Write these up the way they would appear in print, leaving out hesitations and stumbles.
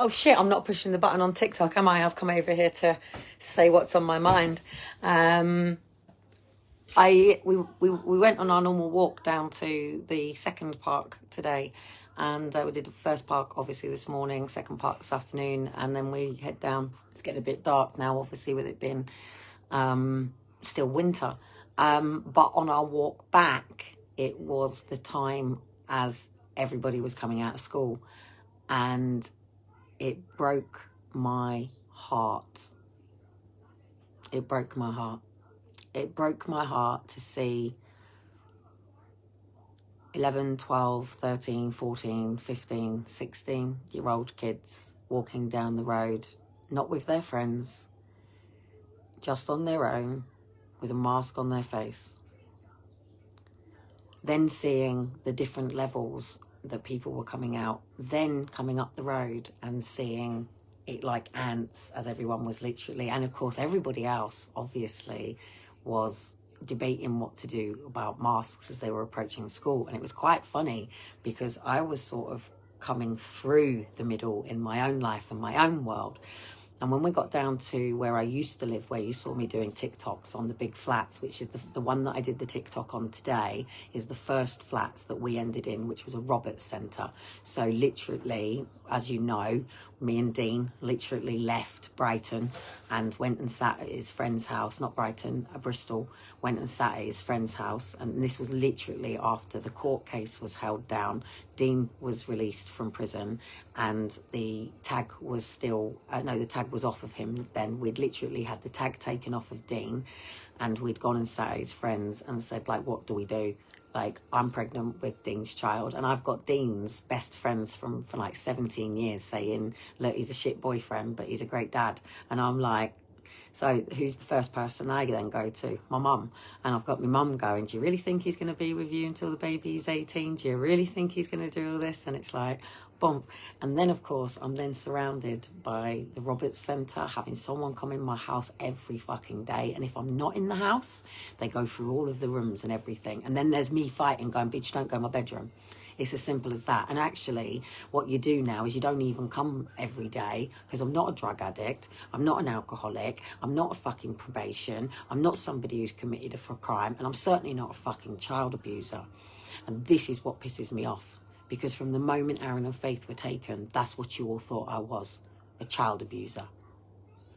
Oh shit, I'm not pushing the button on TikTok, am I? I've come over here to say what's on my mind. We went on our normal walk down to the second park today, and we did the first park obviously this morning, second park this afternoon, and then we head down. It's getting a bit dark now, obviously, with it being still winter. But on our walk back, it was the time as everybody was coming out of school, and it broke my heart. It broke my heart. It broke my heart to see 11, 12, 13, 14, 15, 16-year-old kids walking down the road, not with their friends, just on their own, with a mask on their face. Then seeing the different levels that people were coming out, then coming up the road and seeing it like ants, as everyone was literally, and of course everybody else obviously was debating what to do about masks as they were approaching school. And it was quite funny because I was sort of coming through the middle in my own life and my own world. And when we got down to where I used to live, where you saw me doing TikToks on the big flats, which is the one that I did the TikTok on today, is the first flats that we ended in, which was a Roberts Centre. So literally, as you know, me and Dean literally left Brighton and went and sat at his friend's house, not Brighton, Bristol, went and sat at his friend's house. And this was literally after the court case was held down. Dean was released from prison and the tag was still, the tag was off of him then. We'd literally had the tag taken off of Dean, and we'd gone and sat at his friends and said, like, what do we do? Like, I'm pregnant with Dean's child, and I've got Dean's best friends for like 17 years saying, look, he's a shit boyfriend, but he's a great dad. And I'm like, so who's the first person I then go to? My mum. And I've got my mum going, do you really think he's going to be with you until the baby's 18? Do you really think he's going to do all this? And it's like, bump. And then, of course, I'm then surrounded by the Roberts Centre, having someone come in my house every fucking day. And if I'm not in the house, they go through all of the rooms and everything. And then there's me fighting, going, bitch, don't go in my bedroom. It's as simple as that. And actually, what you do now is you don't even come every day, because I'm not a drug addict, I'm not an alcoholic, I'm not a fucking probation, I'm not somebody who's committed a crime, and I'm certainly not a fucking child abuser. And this is what pisses me off, because from the moment Aaron and Faith were taken, that's what you all thought I was, a child abuser.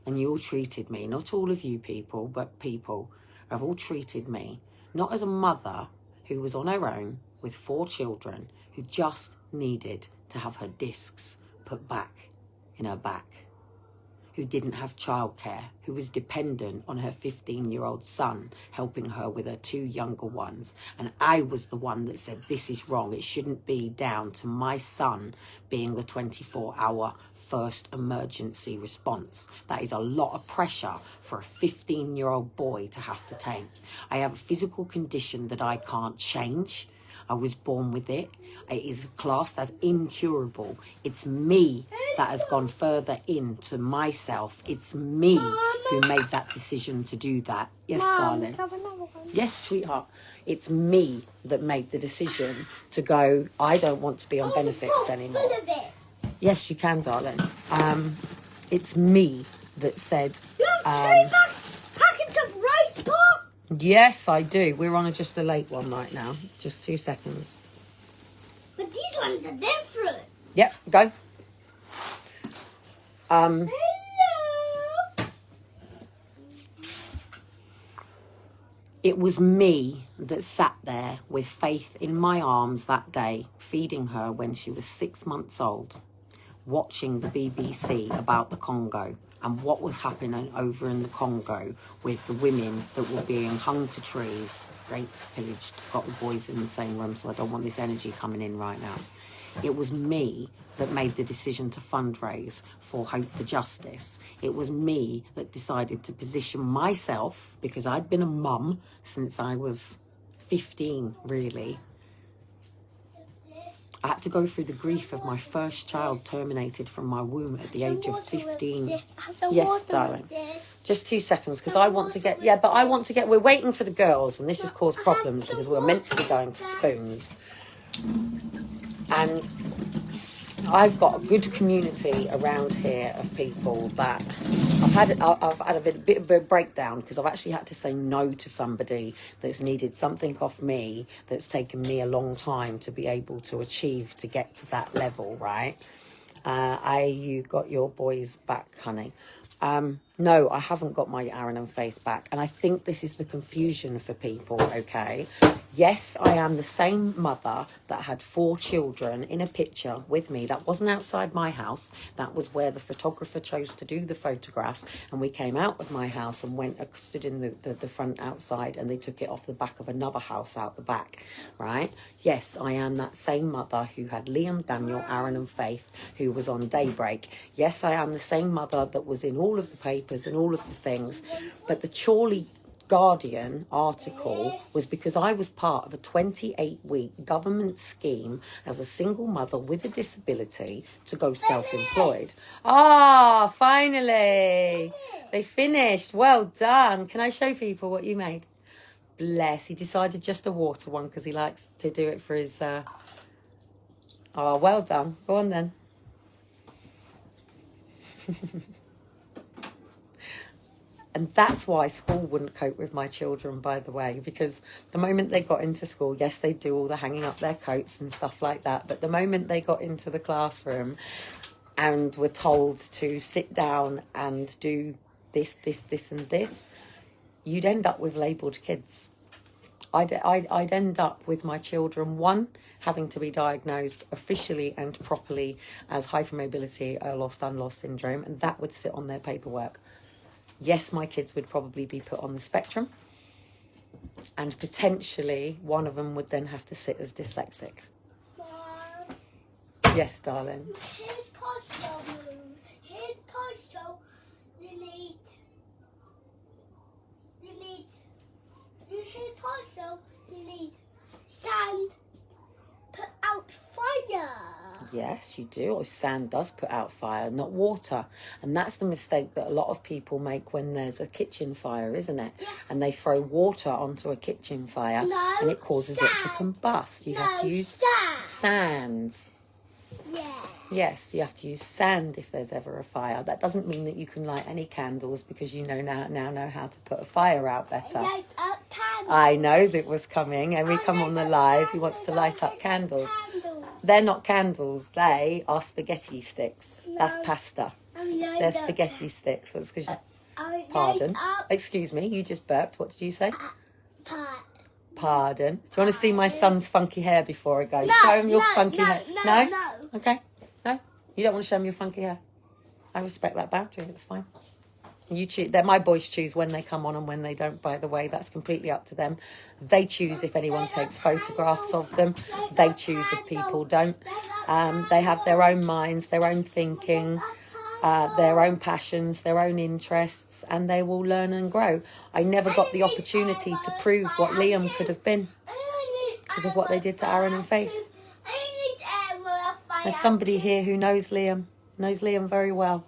And you all treated me, not all of you people, but people have all treated me, not as a mother who was on her own, with 4 children, who just needed to have her discs put back in her back, who didn't have childcare, who was dependent on her 15-year-old son helping her with her 2 younger ones. And I was the one that said, this is wrong. It shouldn't be down to my son being the 24-hour first emergency response. That is a lot of pressure for a 15-year-old boy to have to take. I have a physical condition that I can't change. I was born with it. It is classed as incurable. It's me that has gone further into myself. It's me who made that decision to do that. Yes, darling. Yes, sweetheart. It's me that made the decision to go, I don't want to be on benefits anymore. Yes, you can, darling. It's me that said... You have 2 packets of rice pop? Yes, I do. We're on just a late one right now. Just 2 seconds. But these ones are different. Yep, go. Hello. It was me that sat there with Faith in my arms that day, feeding her when she was 6 months old, watching the BBC about the Congo and what was happening over in the Congo with the women that were being hung to trees, raped, pillaged, got the boys in the same room, so I don't want this energy coming in right now. It was me that made the decision to fundraise for Hope for Justice. It was me that decided to position myself, because I'd been a mum since I was 15, really. I had to go through the grief of my first child terminated from my womb at the age of 15. Yes, darling. Just 2 seconds, because I want to get... Yeah, but I want to get... We're waiting for the girls, and this has caused problems because we're meant to be going to Spoons. And I've got a good community around here of people that I've had a bit of a breakdown because I've actually had to say no to somebody that's needed something off me that's taken me a long time to be able to achieve to get to that level, right? You got your boys back, honey. No, I haven't got my Aaron and Faith back. And I think this is the confusion for people, okay? Yes, I am the same mother that had 4 children in a picture with me. That wasn't outside my house. That was where the photographer chose to do the photograph. And we came out of my house and stood in the front outside, and they took it off the back of another house out the back, right? Yes, I am that same mother who had Liam, Daniel, Aaron and Faith, who was on Daybreak. Yes, I am the same mother that was in all of the papers and all of the things. But the Chorley Guardian article was because I was part of a 28-week government scheme as a single mother with a disability to go self-employed. Ah, finally. They finished. Well done. Can I show people what you made? Bless. He decided just a water one because he likes to do it for his... Oh, well done. Go on then. And that's why school wouldn't cope with my children, by the way, because the moment they got into school, yes, they do all the hanging up their coats and stuff like that. But the moment they got into the classroom and were told to sit down and do this, and this, you'd end up with labelled kids. I'd end up with my children, one, having to be diagnosed officially and properly as hypermobility or lost-unlost syndrome, and that would sit on their paperwork. Yes, my kids would probably be put on the spectrum, and potentially one of them would then have to sit as dyslexic. Mom, Yes, darling. here's puzzle. Here's puzzle. You need. Here's puzzle. You need sand. Put out fire. Yes, you do. Or sand does put out fire, not water. And that's the mistake that a lot of people make when there's a kitchen fire, isn't it? Yeah. And they throw water onto a kitchen fire, No, and it causes it to sand. combust. You have to use sand. Yeah. Yes, you have to use sand if there's ever a fire. That doesn't mean that you can light any candles because you now know how to put a fire out better. Light up candles. I know that was coming. Every come on the live, he wants to light up candles. They're not candles. They are spaghetti sticks. That's pasta. They're spaghetti sticks. That's because... Pardon. Excuse me, you just burped. What did you say? Pardon. Do you want to see my son's funky hair before I go? Show him your funky hair. No? Okay. No? You don't want to show him your funky hair? I respect that boundary. It's fine. You choose. My boys choose when they come on and when they don't, by the way. That's completely up to them. They choose if anyone takes photographs of them. They choose if people don't. They have their own minds, their own thinking, their own passions, their own interests, and they will learn and grow. I never got the opportunity to prove what Liam could have been because of what they did to Aaron and Faith. There's somebody here who knows Liam very well,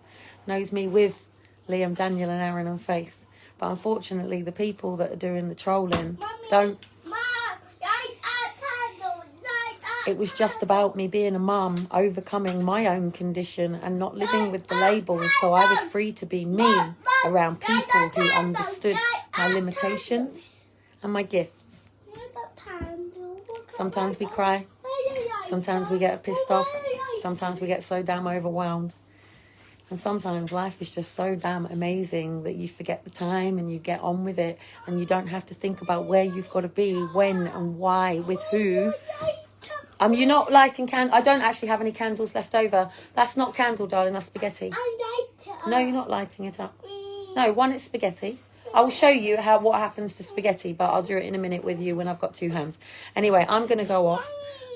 knows me with Liam, Daniel and Aaron and Faith. But unfortunately, the people that are doing the trolling don't. It was just about me being a mum, overcoming my own condition and not living with the labels, so I was free to be me around people who understood my limitations and my gifts. Sometimes we cry, sometimes we get pissed off, sometimes we get so damn overwhelmed. And sometimes life is just so damn amazing that you forget the time and you get on with it, and you don't have to think about where you've got to be, when and why, with who. You're not lighting candles. I don't actually have any candles left over. That's not candle, darling. That's spaghetti. No, you're not lighting it up. No, one is spaghetti. I will show you what happens to spaghetti, but I'll do it in a minute with you when I've got 2 hands. Anyway, I'm going to go off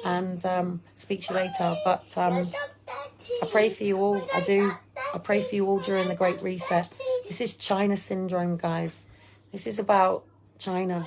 and speak to you later. But I pray for you all. I do. I pray for you all during the Great Reset. This is China syndrome, guys. This is about China.